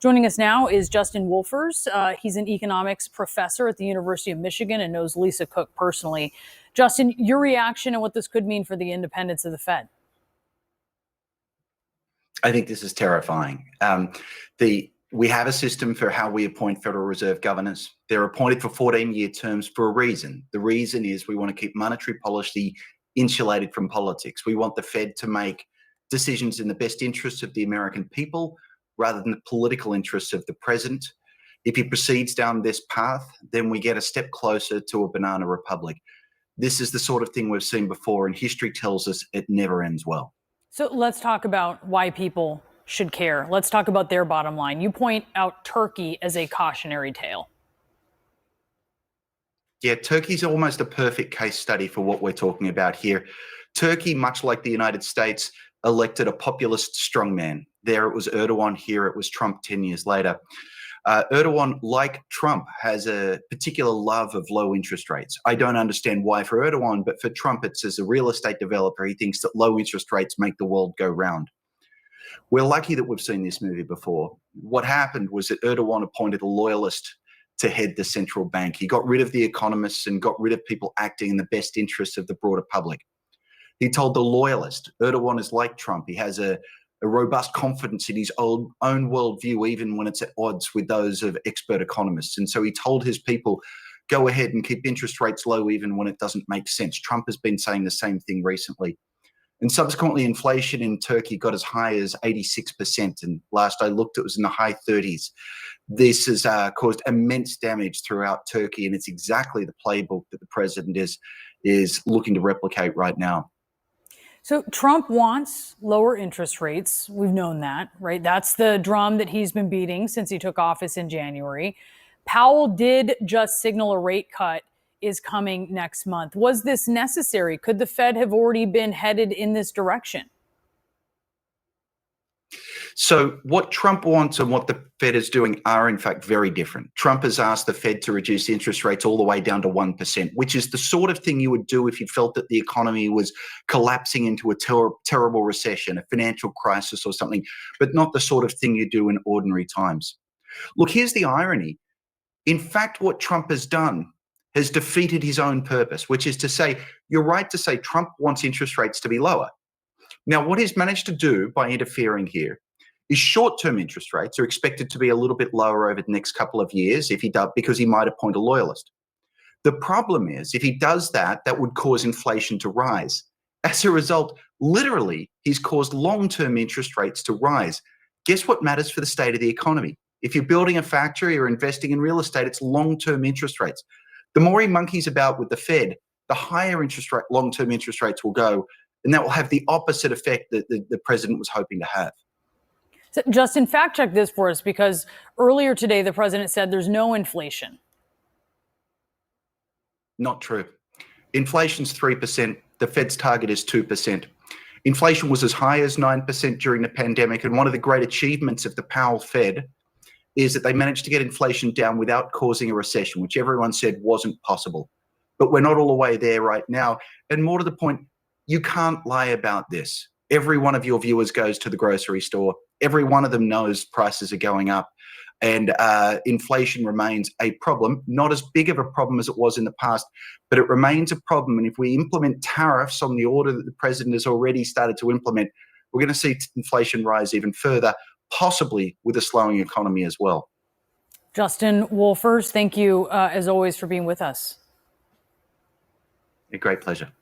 Joining us now is Justin Wolfers. He's an economics professor at the University of Michigan and knows Lisa Cook personally. Justin, your reaction and what this could mean for the independence of the Fed? I think this is terrifying. We have a system for how we appoint Federal Reserve governors. They're appointed for 14-year terms for a reason. The reason is we want to keep monetary policy insulated from politics. We want the Fed to make decisions in the best interests of the American people rather than the political interests of the president. If he proceeds down this path, then we get a step closer to a banana republic. This is the sort of thing we've seen before, and history tells us it never ends well. So let's talk about why people should care. Let's talk about their bottom line. You point out Turkey as a cautionary tale. Yeah, Turkey's almost a perfect case study for what we're talking about here. Turkey, much like the United States, elected a populist strongman. There it was Erdogan, here it was Trump 10 years later. Erdogan, like Trump, has a particular love of low interest rates. I don't understand why for Erdogan, but for Trump, it's as a real estate developer, he thinks that low interest rates make the world go round. We're lucky that we've seen this movie before. What happened was that Erdogan appointed a loyalist to head the central bank. He got rid of the economists and got rid of people acting in the best interests of the broader public. He told the loyalist, Erdogan is like Trump. He has a robust confidence in his own worldview, even when it's at odds with those of expert economists. And so he told his people, go ahead and keep interest rates low, even when it doesn't make sense. Trump has been saying the same thing recently. And subsequently, inflation in Turkey got as high as 86%. And last I looked, it was in the high 30s. This has caused immense damage throughout Turkey. And it's exactly the playbook that the president is looking to replicate right now. So Trump wants lower interest rates. We've known that, right? That's the drum that he's been beating since he took office in January. Powell did just signal a rate cut is coming next month. Was this necessary? Could the Fed have already been headed in this direction? So what Trump wants and what the Fed is doing are, in fact, very different. Trump has asked the Fed to reduce interest rates all the way down to 1%, which is the sort of thing you would do if you felt that the economy was collapsing into a terrible recession, a financial crisis or something, but not the sort of thing you do in ordinary times. Look, here's the irony. In fact, what Trump has done has defeated his own purpose, which is to say, you're right to say Trump wants interest rates to be lower. Now, what he's managed to do by interfering here is short-term interest rates are expected to be a little bit lower over the next couple of years if he does, because he might appoint a loyalist. The problem is, if he does that, that would cause inflation to rise. As a result, literally, he's caused long-term interest rates to rise. Guess what matters for the state of the economy? If you're building a factory or investing in real estate, it's long-term interest rates. The more he monkeys about with the Fed, the higher long-term interest rates will go, and that will have the opposite effect that the president was hoping to have. So Justin, fact check this for us, because earlier today the president said there's no inflation. Not true. Inflation's 3%. The Fed's target is 2%. Inflation was as high as 9% during the pandemic, and one of the great achievements of the Powell Fed is that they managed to get inflation down without causing a recession, which everyone said wasn't possible. But we're not all the way there right now. And more to the point, you can't lie about this. Every one of your viewers goes to the grocery store. Every one of them knows prices are going up, and inflation remains a problem, not as big of a problem as it was in the past, but it remains a problem. And if we implement tariffs on the order that the president has already started to implement, we're going to see inflation rise even further, possibly with a slowing economy as well. Justin Wolfers, thank you, as always, for being with us. A great pleasure.